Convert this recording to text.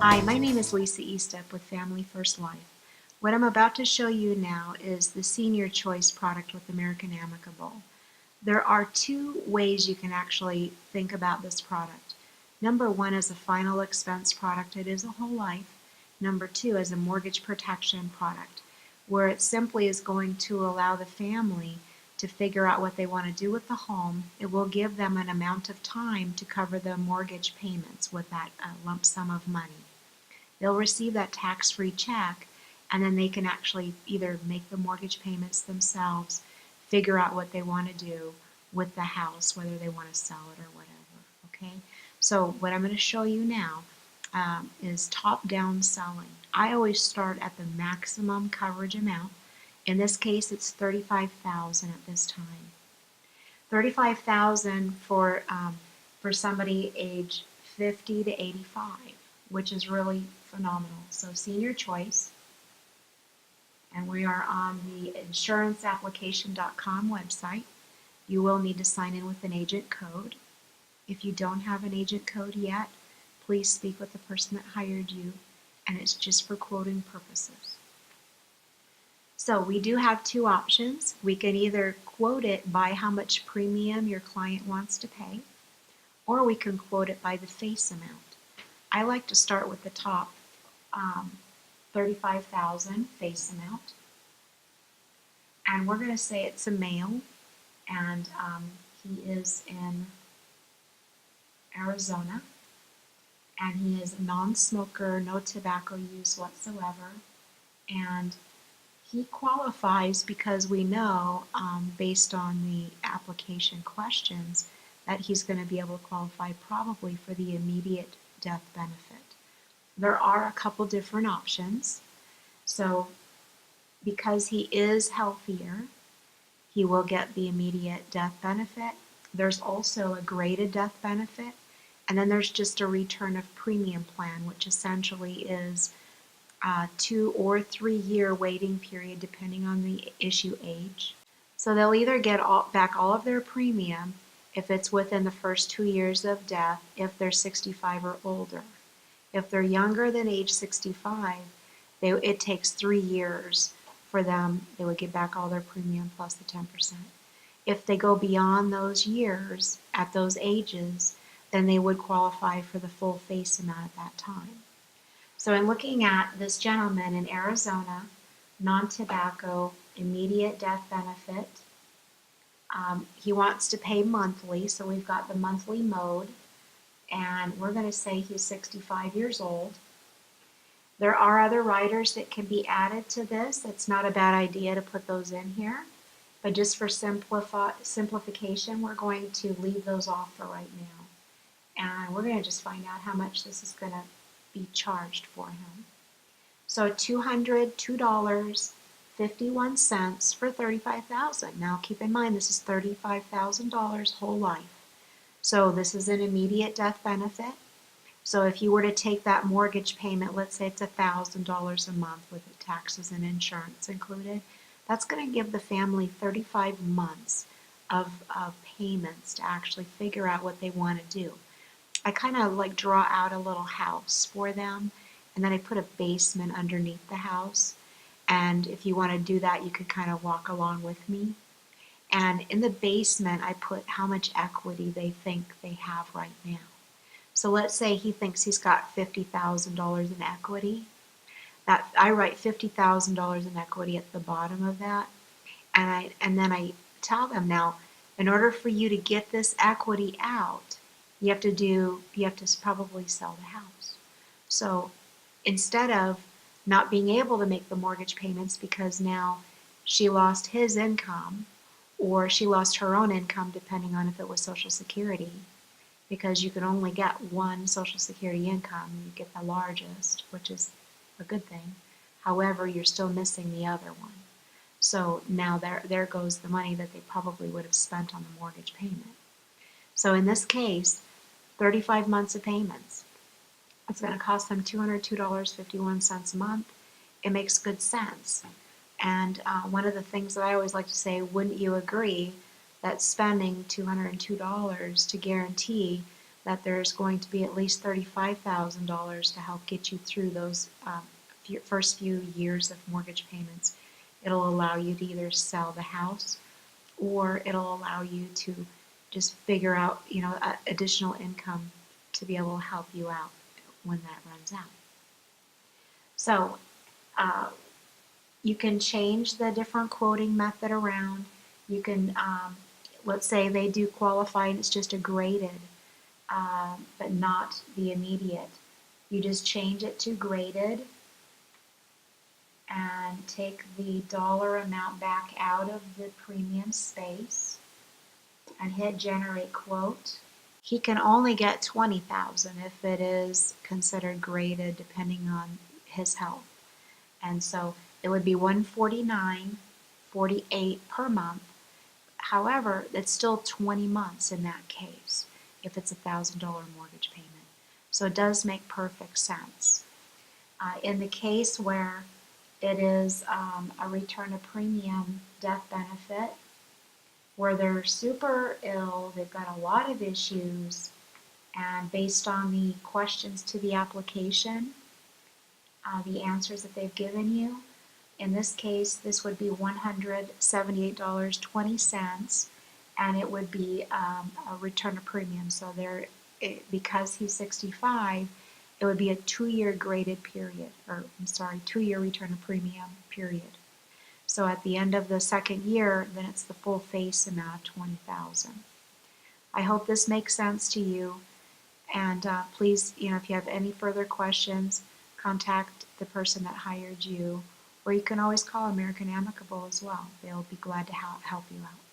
Hi, my name is Lisa Estep with Family First Life. What I'm about to show you now is the Senior Choice product with American Amicable. There are two ways you can actually think about this product. Number one is a final expense product. It is a whole life. Number two is a mortgage protection product, where it simply is going to allow the family to figure out what they want to do with the home. It will give them an amount of time to cover the mortgage payments with that lump sum of money. They'll receive that tax-free check, and then they can actually either make the mortgage payments themselves, figure out what they want to do with the house, whether they want to sell it or whatever. Okay, so what I'm going to show you now is top-down selling. I always start at the maximum coverage amount. In this case, it's $35,000 at this time. $35,000 for somebody age 50 to 85, which is really phenomenal. So Senior Choice, and we are on the insuranceapplication.com website. You will need to sign in with an agent code. If you don't have an agent code yet, please speak with the person that hired you, and it's just for quoting purposes. So we do have two options. We can either quote it by how much premium your client wants to pay, or we can quote it by the face amount. I like to start with the top $35,000 face amount, and we're going to say it's a male, and he is in Arizona, and he is a non-smoker, no tobacco use whatsoever, and he qualifies because we know, based on the application questions, that he's going to be able to qualify probably for the immediate death benefit. There are a couple different options. So because he is healthier, he will get the immediate death benefit. There's also a graded death benefit, and then there's just a return of premium plan, which essentially is a 2 or 3 year waiting period depending on the issue age. So they'll either get back all of their premium if it's within the first 2 years of death, if they're 65 or older. If they're younger than age 65, it takes 3 years for them. They would get back all their premium plus the 10%. If they go beyond those years, at those ages, then they would qualify for the full face amount at that time. So in looking at this gentleman in Arizona, non-tobacco, immediate death benefit, he wants to pay monthly, so we've got the monthly mode, and we're going to say he's 65 years old. There are other riders that can be added to this. It's not a bad idea to put those in here, but just for simplification, we're going to leave those off for right now. And we're going to just find out how much this is going to be charged for him. So $202.51 for $35,000. Now keep in mind this is $35,000 whole life. So this is an immediate death benefit. So if you were to take that mortgage payment, let's say it's $1,000 a month with the taxes and insurance included, that's going to give the family 35 months of payments to actually figure out what they want to do. I kind of like draw out a little house for them, and then I put a basement underneath the house. And if you want to do that, you could kind of walk along with me. And in the basement, I put how much equity they think they have right now. So let's say he thinks he's got $50,000 in equity. That I write $50,000 in equity at the bottom of that, and then I tell them, now, in order for you to get this equity out, you have to probably sell the house. So instead of not being able to make the mortgage payments because now she lost his income, or she lost her own income depending on if it was Social Security, because you can only get one Social Security income. You get the largest, which is a good thing. However, you're still missing the other one. So now there goes the money that they probably would have spent on the mortgage payment. So in this case, 35 months of payments. It's going to cost them $202.51 a month. It makes good sense. And one of the things that I always like to say, wouldn't you agree that spending $202 to guarantee that there's going to be at least $35,000 to help get you through those first few years of mortgage payments. It'll allow you to either sell the house, or it'll allow you to just figure out, additional income to be able to help you out when that runs out. So you can change the different quoting method around. You can, let's say they do qualify and it's just a graded, but not the immediate. You just change it to graded and take the dollar amount back out of the premium space and hit generate quote. He can only get 20,000 if it is considered graded depending on his health. And so it would be $149.48 per month. However, it's still 20 months in that case if it's a $1,000 mortgage payment. So it does make perfect sense. In the case where it is a return of premium death benefit, where they're super ill, they've got a lot of issues, and based on the questions to the application, the answers that they've given you, in this case, this would be $178.20, and it would be a return of premium. So because he's 65, it would be a 2-year graded period, 2-year return of premium period. So at the end of the second year, then it's the full face amount of 20,000. I hope this makes sense to you, and please, if you have any further questions, contact the person that hired you, or you can always call American Amicable as well. They'll be glad to help you out.